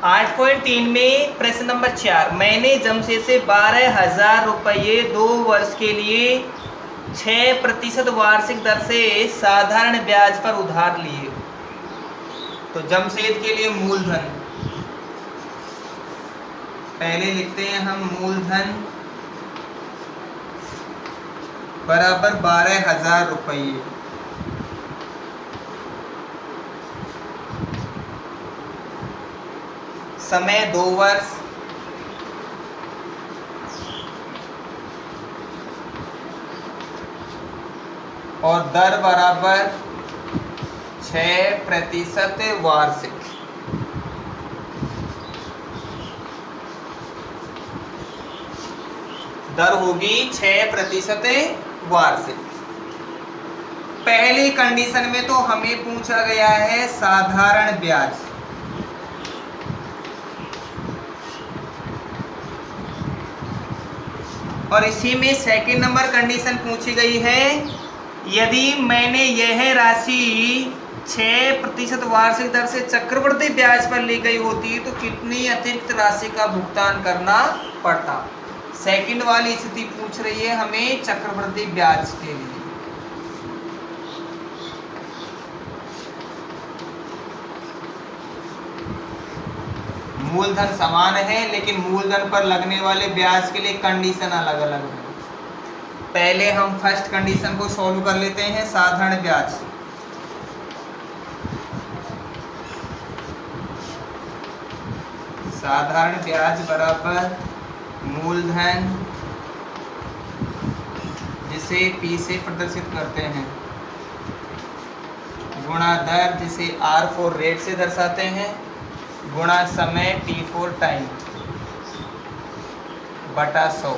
8.3 में प्रश्न नंबर 4, मैंने जमशेद से 12,000 रुपये 2 वर्ष के लिए 6% वार्षिक दर से साधारण ब्याज पर उधार लिए। तो जमशेद के लिए मूलधन पहले लिखते हैं हम, मूलधन बराबर 12,000 रुपये। समय 2 वर्ष, और दर बराबर 6% वार्षिक। दर होगी 6% वार्षिक। पहली कंडीशन में तो हमें पूछा गया है साधारण ब्याज, और इसी में सेकंड नंबर कंडीशन पूछी गई है, यदि मैंने यह राशि 6% वार्षिक दर से चक्रवृद्धि ब्याज पर ली गई होती तो कितनी अतिरिक्त राशि का भुगतान करना पड़ता। सेकंड वाली स्थिति पूछ रही है हमें चक्रवृद्धि ब्याज के लिए। मूलधन समान है लेकिन मूलधन पर लगने वाले ब्याज के लिए कंडीशन अलग अलग है। पहले हम फर्स्ट कंडीशन को सॉल्व कर लेते हैं, साधारण ब्याज। साधारण ब्याज बराबर मूलधन जिसे P से प्रदर्शित करते हैं, गुणा दर जिसे R फॉर रेट से दर्शाते हैं, गुणा समय T फॉर टाइम, बटा 100।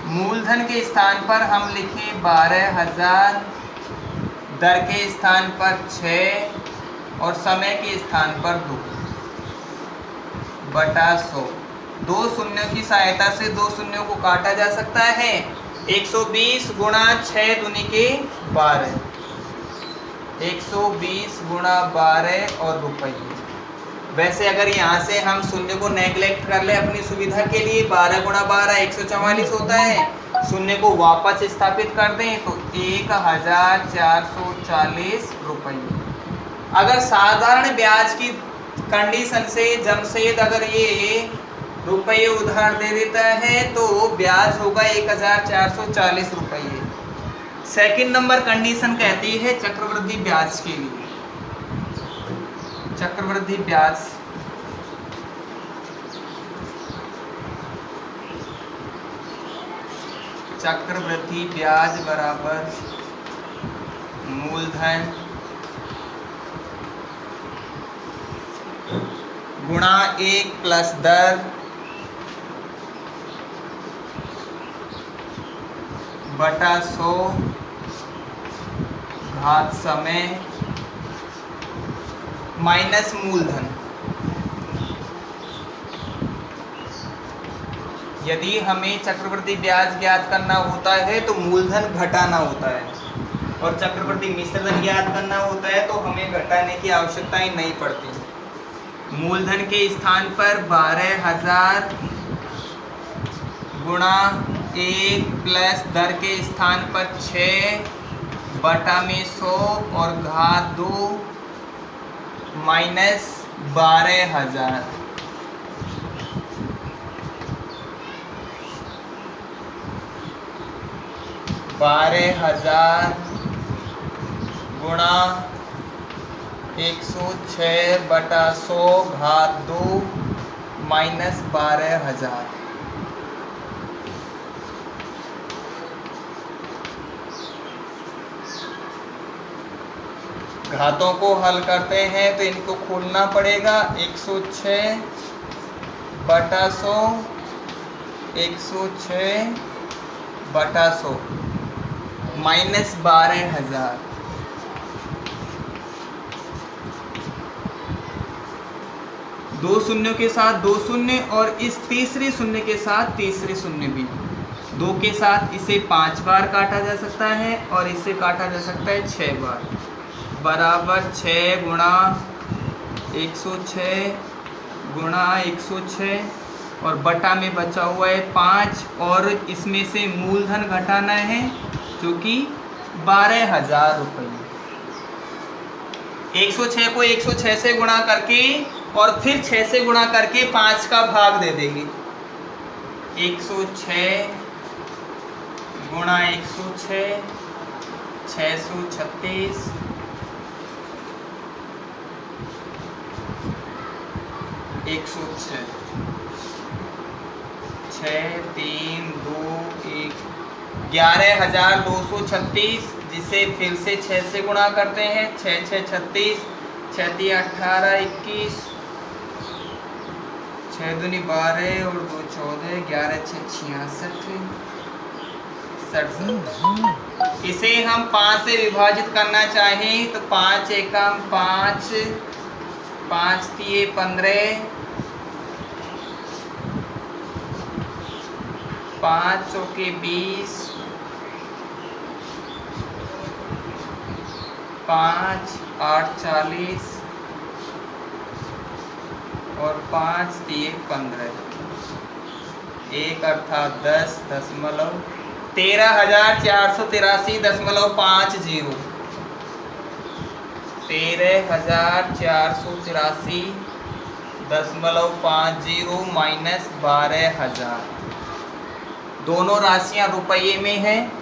मूलधन के स्थान पर हम लिखें 12,000, दर के स्थान पर 6 और समय के स्थान पर 2, बटा 100। 2 शून्यों की सहायता से 2 शून्यों को काटा जा सकता है। 120 गुणा 6 दूनी के 12, 120 गुणा 12 और रुपये। वैसे अगर यहाँ से हम शून्य को नेग्लेक्ट कर ले अपनी सुविधा के लिए, 12 गुणा 12 144 होता है, शून्य को वापस स्थापित कर दें तो 1,440 रुपये। अगर साधारण ब्याज की कंडीशन से जमशेद अगर ये रुपये उधार दे देता है तो ब्याज होगा 1,440 रुपये। सेकंड नंबर कंडीशन कहती है चक्रवृद्धि ब्याज के लिए। चक्रवृद्धि ब्याज बराबर मूलधन गुणा 1 प्लस दर बटा 100 घात समय माइनस मूलधन। यदि हमें चक्रवृद्धि ब्याज ज्ञात करना होता है तो मूलधन घटाना होता है, और चक्रवृद्धि मिश्रधन ज्ञात करना होता है तो हमें घटाने की आवश्यकता ही नहीं पड़ती। मूलधन के स्थान पर 12,000 गुणा 1 प्लस दर के स्थान पर 6 बटा में 100 और घात 2 माइनस 12,000। गुणा 106 बटा 100 घात 2 माइनस 12,000। घातों को हल करते हैं तो इनको खोलना पड़ेगा। 106 बटा 100, 106 बटा 100 माइनस 12,000। दो शून्यों के साथ 2 शून्य और इस तीसरे शून्य के साथ तीसरे शून्य भी। 2 के साथ इसे 5 बार काटा जा सकता है और इसे काटा जा सकता है 6 बार। बराबर 6 गुणा 106 गुणा 106 और बटा में बचा हुआ है 5 और इसमें से मूलधन घटाना है जो कि 12,000 रुपये। 106 को 106 से गुणा करके और फिर 6 से गुणा करके 5 का भाग दे देंगे। 106 गुणा 106 636 106 6 3 2 1 11,236 जिसे फिर से 6 से गुणा करते हैं। 6 6 36 6 3 18 21 6 दूनी 12 और 2 14 11 6 66 67। इसे हम 5 से विभाजित करना चाहें तो 5 एकम 5 5 तिये 15 5 चौके 20 5 8 40 और 5 तिये 15 1 अर्थात 10 13,483.50 13,483.50 माइनस 12,000। दोनों राशियां रुपये में हैं।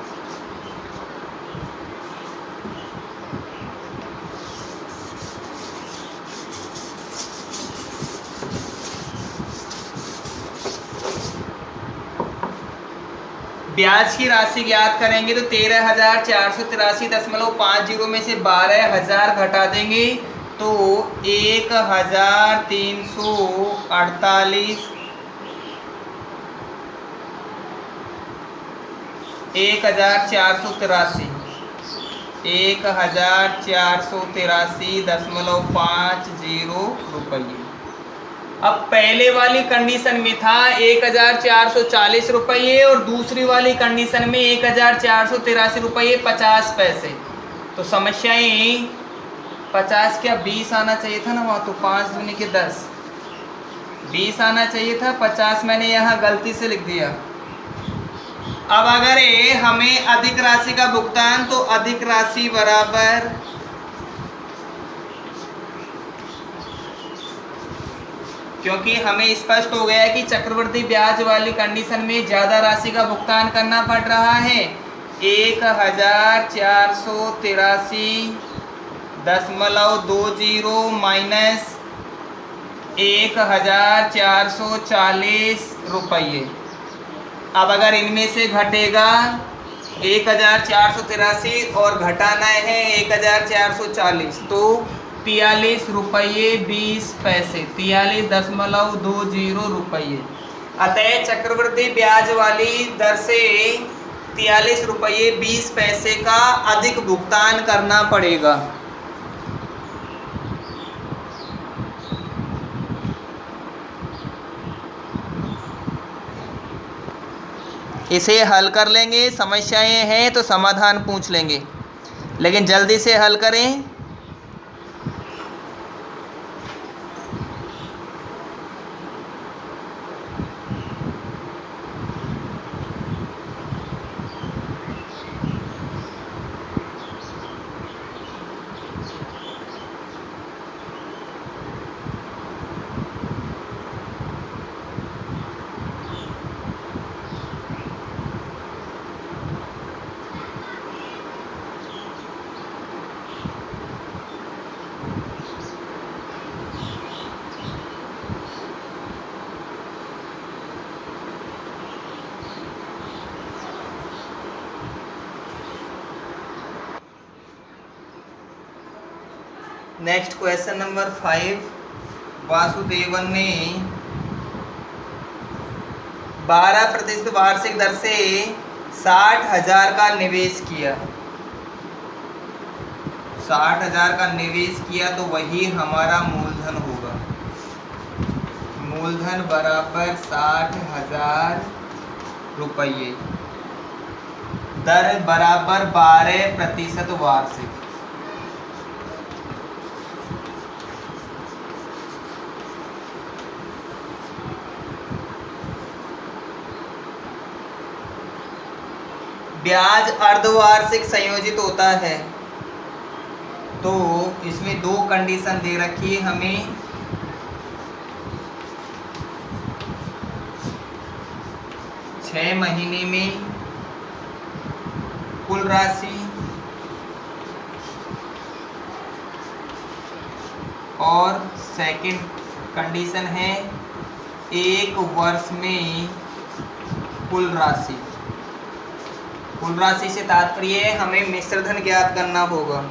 ब्याज की राशि ज्ञात करेंगे तो 13,483.50 में से 12,000 घटा देंगे तो 1,348 1,483 1,483.50 रुपये। अब पहले वाली कंडीशन में था 1,440 रुपये और दूसरी वाली कंडीशन में 1,483 रुपये 50 पैसे। तो समस्याएं 50 क्या 20 आना चाहिए था ना, वहाँ तो 5 दूनी के 10 20 आना चाहिए था। 50 मैंने यहाँ गलती से लिख दिया। अब अगर हमें अधिक राशि का भुगतान तो अधिक राशि बराबर क्योंकि हमें स्पष्ट हो गया कि चक्रवृद्धि ब्याज वाली कंडीशन में ज़्यादा राशि का भुगतान करना पड़ रहा है। 1,483.20 माइनस 1,440 रुपये। अब अगर इनमें से घटेगा 1,483 और घटाना है 1,440 तो 43 रुपये 20 पैसे 43.20 रुपये। अतः चक्रवृद्धि ब्याज वाली दर से 43 रुपये 20 पैसे का अधिक भुगतान करना पड़ेगा। इसे हल कर लेंगे। समस्याएं हैं तो समाधान पूछ लेंगे, लेकिन जल्दी से हल करें। Next question number 5। वासुदेवन ने 12% वार्षिक दर से 60,000 का निवेश किया। 60,000 का निवेश किया तो वही हमारा मूलधन होगा। मूलधन बराबर 60,000 रुपये। दर बराबर 12% वार्षिक। ब्याज अर्धवार्षिक संयोजित होता है, तो इसमें दो कंडीशन दे रखी है हमें। छह महीने में कुल राशि और सेकंड कंडीशन है एक वर्ष में कुल राशि। कुल राशि से तात्पर्य है हमें मिश्रधन ज्ञात करना होगा,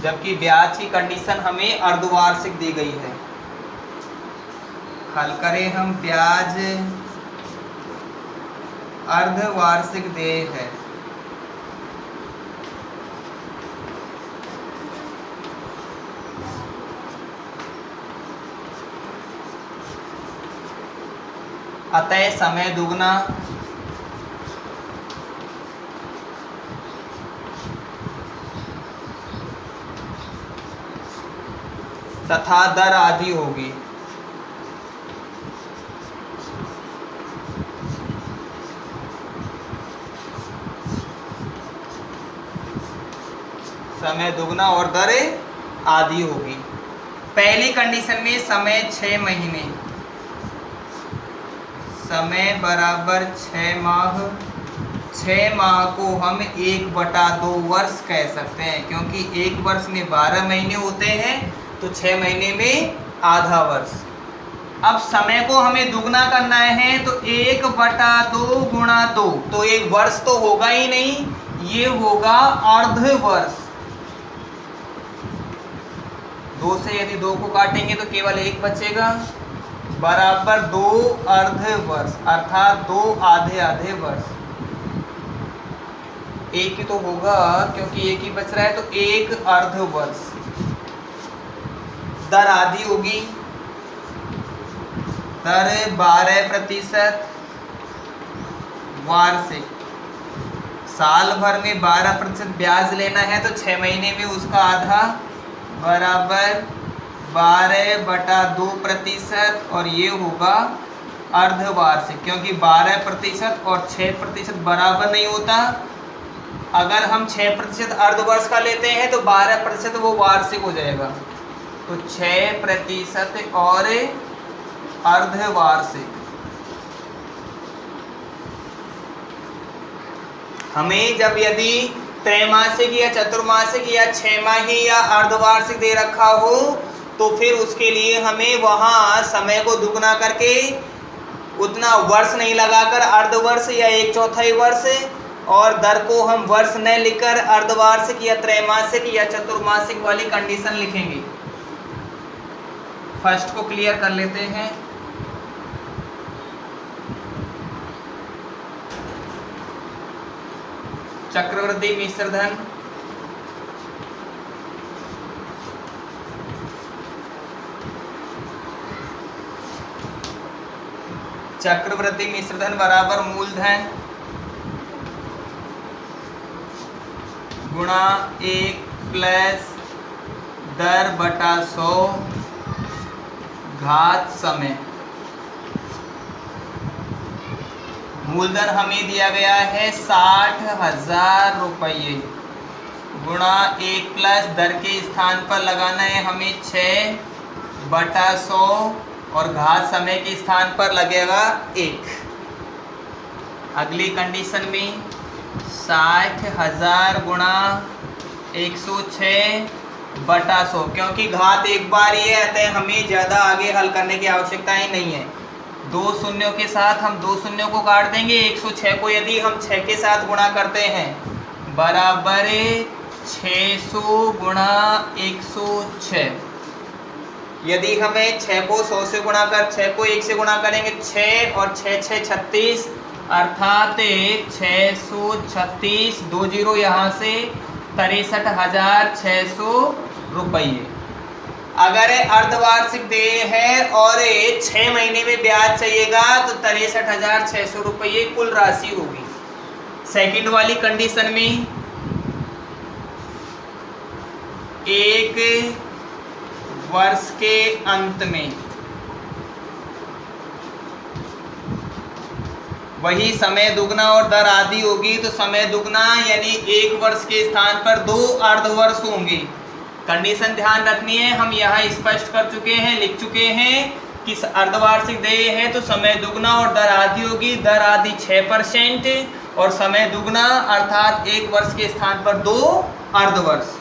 जबकि ब्याज की कंडीशन हमें अर्धवार्षिक दी गई है। हल करें हम, ब्याज अर्धवार्षिक देय है। अतः समय दुगना तथा दर आधी होगी। समय दुगना और दर आधी होगी। पहली कंडीशन में समय 6 महीने, समय बराबर 6 माह। 6 माह को हम 1/2 वर्ष कह सकते हैं, क्योंकि एक वर्ष में 12 महीने होते हैं, तो 6 महीने में आधा वर्ष। अब समय को हमें दुगना करना है, तो 1/2 गुणा 2, तो एक वर्ष तो होगा ही नहीं, ये होगा अर्ध वर्ष। 2 से यदि 2 को काटेंगे तो केवल 1 बचेगा, बराबर 2 अर्ध वर्ष, अर्थात 2 आधे आधे वर्ष। एक ही तो होगा, क्योंकि एक ही बच रहा है, तो 1 अर्ध वर्ष। दर आधी होगी, दर 12% वार्षिक। साल भर में 12% ब्याज लेना है, तो 6 महीने में उसका आधा, बराबर 12/2%, और ये होगा अर्धवार्षिक, क्योंकि 12% और 6% बराबर नहीं होता। अगर हम 6% अर्धवर्ष का लेते हैं तो 12% वो वार्षिक हो जाएगा, तो 6% और अर्धवार्षिक। हमें जब यदि त्रैमासिक या चतुर्मासिक या 6 माही या अर्धवार्षिक दे रखा हो, तो फिर उसके लिए हमें वहाँ समय को दुगना करके उतना वर्ष नहीं लगाकर अर्धवर्ष या 1/4 वर्ष, और दर को हम वर्ष न लिखकर अर्धवार्षिक या त्रैमासिक या चतुर्मासिक वाली कंडीशन लिखेंगे। फर्स्ट को क्लियर कर लेते हैं। चक्रवृद्धि मिश्रधन चक्रवृद्धि मिश्रधन बराबर मूलधन गुणा 1 प्लस दर बटा 100 घात समय। मूलधन हमें दिया गया है 60,000 रुपये, गुणा 1 प्लस दर के स्थान पर लगाना है हमें 6/100, और घात समय के स्थान पर लगेगा 1। अगली कंडीशन में 60,000 गुणा 106/100, क्योंकि घात एक बार ही है, अतः हमें ज़्यादा आगे हल करने की आवश्यकता ही नहीं है। 2 शून्यों के साथ हम 2 शून्यों को काट देंगे। 106 को यदि हम 6 के साथ गुणा करते हैं, बराबर 600 गुणा 106। यदि हमें 6 को 100 से गुणा कर 6 को 1 से गुणा करेंगे, 6 और 6 6 36, अर्थात 636, 2 जीरो यहाँ से 63,600 रुपये। अगर अर्धवार्षिक देय है और 6 महीने में ब्याज चाहिएगा, तो 63,600 रुपये कुल राशि होगी। सेकंड वाली कंडीशन में 1 वर्ष के अंत में वही समय दुगना और दर आधी होगी, तो समय दुगना यानी 1 वर्ष के स्थान पर 2 अर्धवर्ष होंगे। कंडीशन ध्यान रखनी है, हम यहाँ स्पष्ट कर चुके हैं, लिख चुके हैं कि अर्धवार्षिक देय है तो समय दुगना और दर आधी होगी। दर आधी 6% और समय दुगना अर्थात 1 वर्ष के स्थान पर 2 अर्धवर्ष।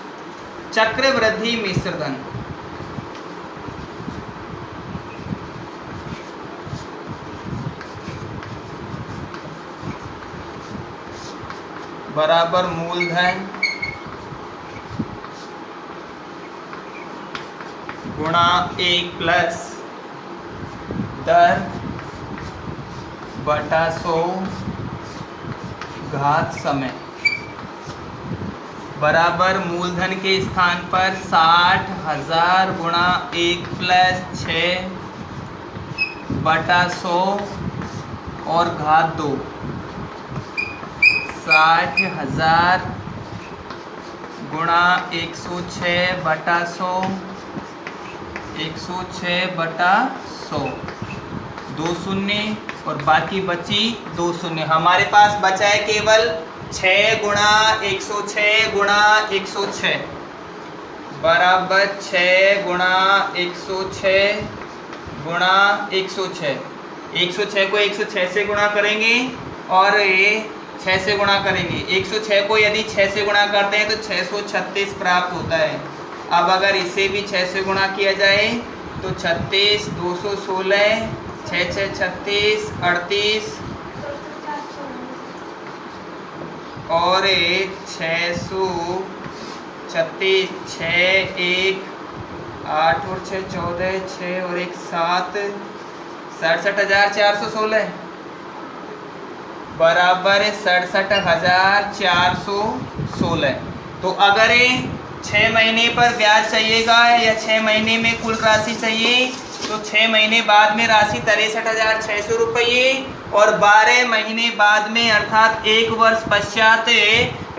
चक्रवृद्धि मिश्रधन बराबर मूलधन गुणा 1 प्लस दर बटा 100 घात समय बराबर मूलधन के स्थान पर 60,000 गुणा 1 प्लस 6 बटा 100 और घात 2। 60,000 गुणा 106 बटा 100 106 बटा 100 2 शून्य और बाकी बची 2 शून्य। हमारे पास बचा है केवल 6 गुणा 106 गुणा 106 बराबर 6 गुणा 106 गुणा 106। 106 को 106 से गुणा करेंगे और ये 6 से गुणा करेंगे। 106 को यदि 6 से गुणा करते हैं तो 636 प्राप्त होता है। अब अगर इसे भी 6 से गुणा किया जाए तो 36 216 6 6 36 38 और 636 6 1 8 और 6 14 6 और 1 7 67,416 बराबर 67,416। तो अगर 6 महीने पर ब्याज चाहिएगा या 6 महीने में कुल राशि चाहिए तो 6 महीने बाद में राशि 63,600 रुपये और 12 महीने बाद में अर्थात 1 वर्ष पश्चात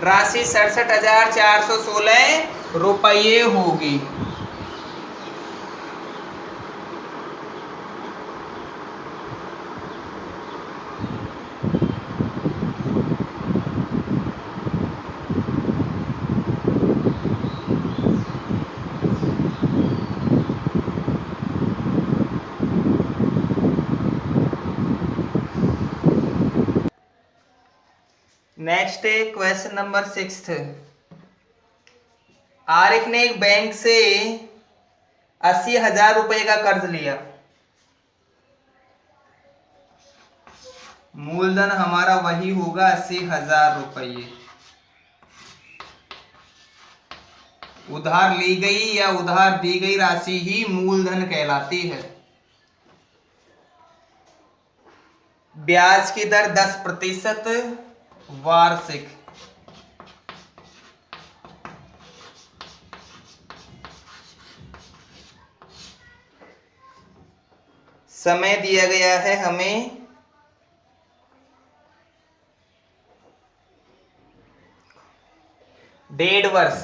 राशि 67,416 रुपये होगी। Next question number 6। आरिफ ने एक बैंक से 80,000 रुपए का कर्ज लिया। मूलधन हमारा वही होगा 80,000 रुपये। उधार ली गई या उधार दी गई राशि ही मूलधन कहलाती है। ब्याज की दर 10% वार्षिक। समय दिया गया है हमें 1.5 वर्ष।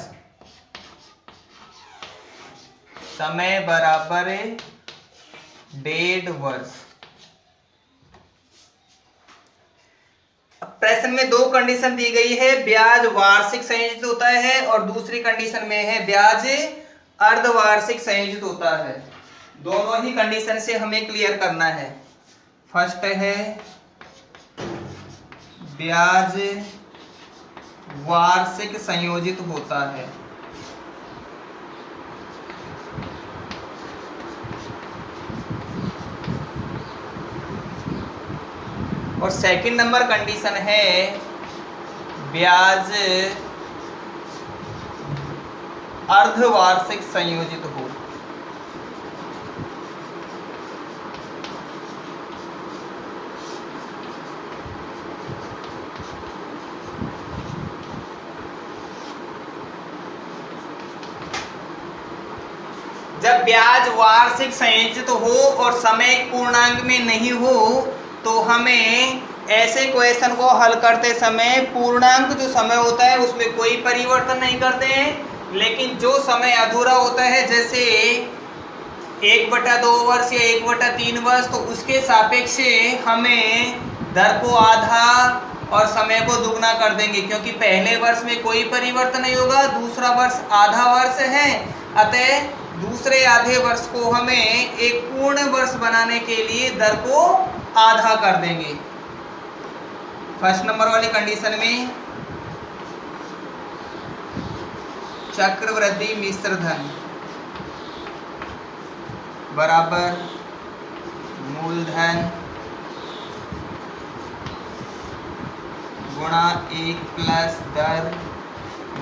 समय बराबर 1.5 वर्ष। प्रश्न में 2 कंडीशन दी गई है, ब्याज वार्षिक संयोजित होता है और दूसरी कंडीशन में है ब्याज अर्धवार्षिक संयोजित होता है। दोनों ही कंडीशन से हमें क्लियर करना है। फर्स्ट है ब्याज वार्षिक संयोजित होता है। और सेकंड नंबर कंडीशन है ब्याज अर्धवार्षिक संयोजित हो। जब ब्याज वार्षिक संयोजित हो और समय पूर्णांक में नहीं हो तो हमें ऐसे क्वेश्चन को हल करते समय पूर्णांक जो समय होता है उसमें कोई परिवर्तन नहीं करते हैं, लेकिन जो समय अधूरा होता है जैसे 1/2 वर्ष या 1/3 वर्ष तो उसके सापेक्ष हमें दर को आधा और समय को दुगना कर देंगे, क्योंकि पहले वर्ष में कोई परिवर्तन नहीं होगा, दूसरा वर्ष आधा वर्ष है, अतः दूसरे आधे वर्ष को हमें एक पूर्ण वर्ष बनाने के लिए दर को आधा कर देंगे। फर्स्ट नंबर वाली कंडीशन में चक्रवृद्धि मिश्र धन बराबर मूलधन गुणा 1 प्लस दर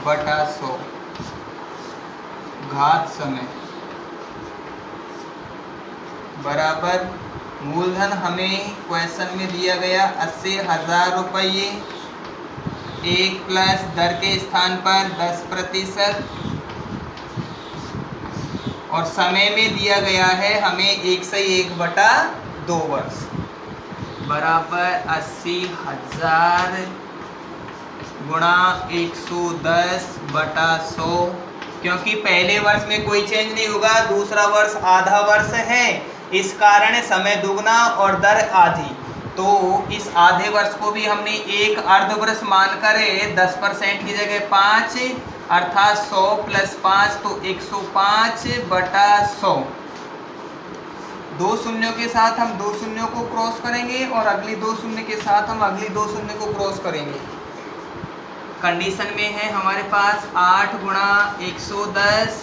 बटा 100 घात समय बराबर मूलधन हमें क्वेश्चन में दिया गया 80,000 रुपये, 1 प्लस दर के स्थान पर 10% और समय में दिया गया है हमें 1 से 1/2 वर्ष बराबर 80,000 गुणा 110/100। क्योंकि पहले वर्ष में कोई चेंज नहीं होगा, दूसरा वर्ष आधा वर्ष है, इस कारण समय दुगना और दर आधी, तो इस आधे वर्ष को भी हमने एक अर्ध वर्ष मानकर 10% की जगह 5 अर्थात 100 + 5 तो 105/100। दो शून्यों के साथ हम दो शून्यों को क्रॉस करेंगे और अगली दो शून्य के साथ हम अगली दो शून्य को क्रॉस करेंगे। कंडीशन में है हमारे पास 8 × 110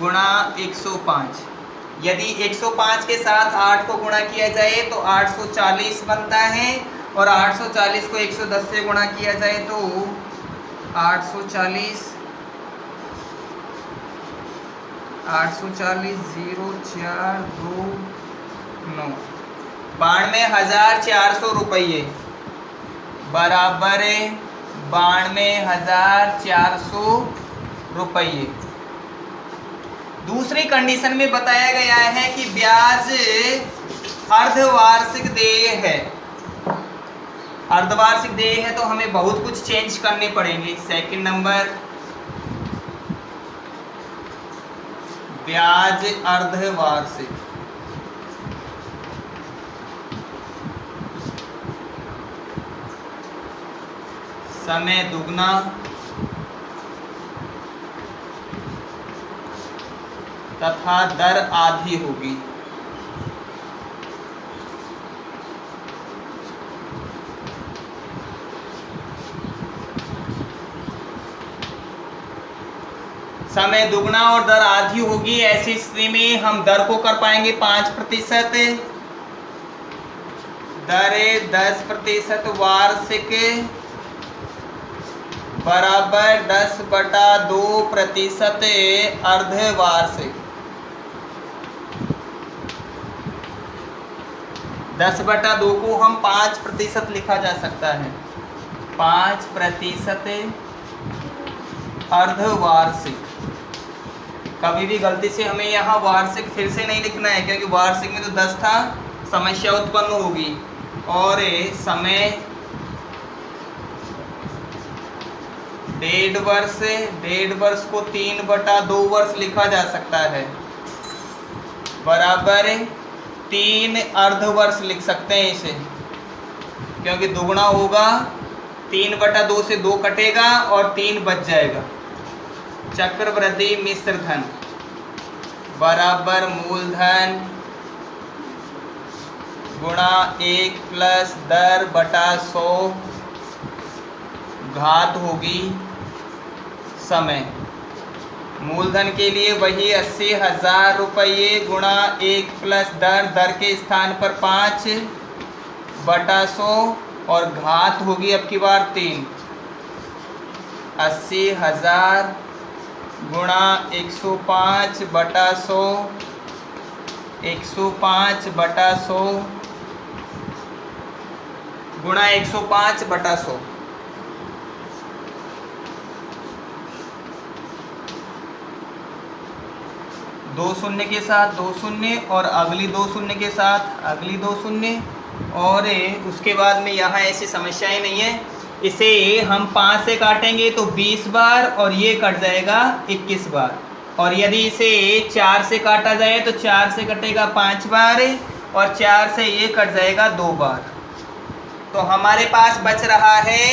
× 105। यदि 105 के साथ 8 को गुणा किया जाए तो 840 बनता है और 840 को 110 से गुणा किया जाए तो 840 042 9 92,400 रुपये बराबर 92,400 रुपये। दूसरी कंडीशन में बताया गया है कि ब्याज अर्धवार्षिक देय है। अर्धवार्षिक देय है तो हमें बहुत कुछ चेंज करने पड़ेंगे। सेकंड नंबर ब्याज अर्धवार्षिक समय दुगना तथा दर आधी होगी। समय दुगना और दर आधी होगी, ऐसी स्थिति में हम दर को कर पाएंगे 5%, दर 10% वार्षिक बराबर 10/2% अर्धवार्षिक। 10/2 को हम 5% लिखा जा सकता है, 5% अर्धवार्षिक। कभी भी गलती से हमें यहाँ वार्षिक फिर से नहीं लिखना है, क्योंकि वार्षिक में तो 10 था, समस्या उत्पन्न होगी। और समय 1.5 वर्ष को 3/2 वर्ष लिखा जा सकता है बराबर 3 अर्धवर्ष लिख सकते हैं इसे, क्योंकि दुगना होगा 3/2 से 2 कटेगा और 3 बच जाएगा। चक्रवृद्धि मिश्र धन बराबर मूलधन गुणा 1 प्लस दर बटा 100 घात होगी समय। मूलधन के लिए वही 80,000 रुपये गुणा 1 प्लस दर के स्थान पर 5/100 और घात होगी अब की बार 3। 80,000 गुणा 105/100 105/100 गुणा 105/100। दो शून्य के साथ 2 शून्य और अगली 2 शून्य के साथ अगली 2 शून्य, और उसके बाद में यहाँ ऐसी समस्याएं नहीं है। इसे हम 5 से काटेंगे तो 20 बार और ये कट जाएगा 21 बार, और यदि इसे 4 से काटा जाए तो 4 से कटेगा 5 बार और 4 से ये कट जाएगा 2 बार। तो हमारे पास बच रहा है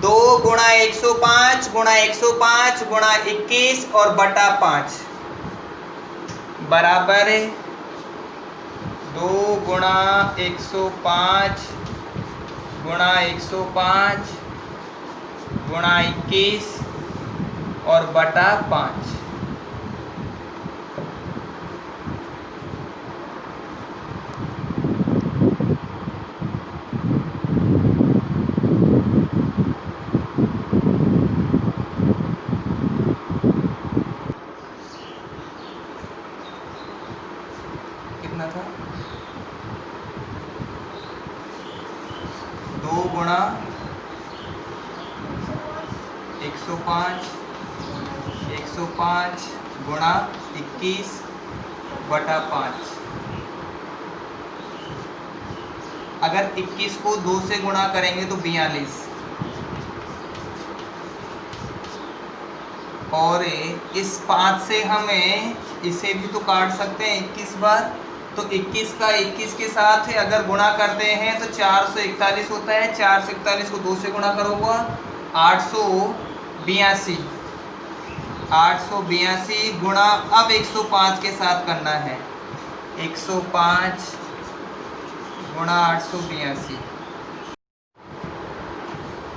2 गुणा 105 गुणा 105 गुणा 21 और बटा 5 बराबर 2 गुणा 105 गुणा 105 गुणा 21 और बटा 5। कितना था? 2 गुणा 105 गुणा 21 बटा 5। अगर 21 को 2 से गुणा करेंगे तो 42 और इस 5 से हमें इसे भी तो काट सकते हैं 21 बार। तो 21 का 21 के साथ अगर गुणा करते हैं तो 441 होता है। 441 को 2 से गुणा करोगे 882 गुणा अब 105 के साथ करना है 105 गुणा 882।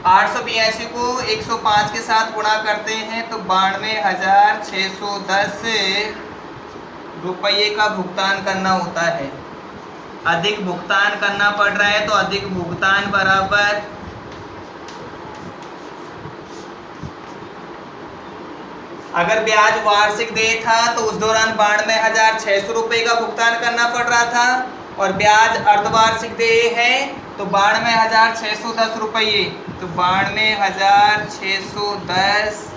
882 को 105 के साथ गुणा करते हैं तो 92,610 रुपये का भुगतान करना होता है। अधिक भुगतान करना पड़ रहा है तो अधिक भुगतान बराबर अगर ब्याज वार्षिक देय था तो उस दौरान 92,600 रुपये का भुगतान करना पड़ रहा था और ब्याज अर्धवार्षिक देय है तो 92,610 रुपये। तो 92,610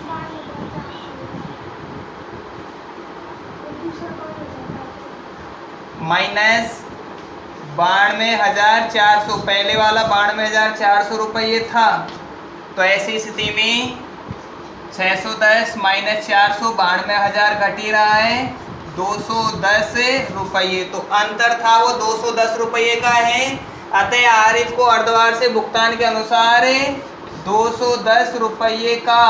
माइनस 92,400, पहले वाला 92,400 रुपये था। तो ऐसी स्थिति में 610 माइनस 400 92,000 घट ही रहा है 210 रुपये। तो अंतर था वो 210 रुपये का है। अतः आरिफ को अर्धवार्षिक भुगतान के अनुसार 210 रुपये का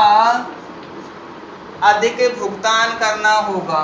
अधिक भुगतान करना होगा।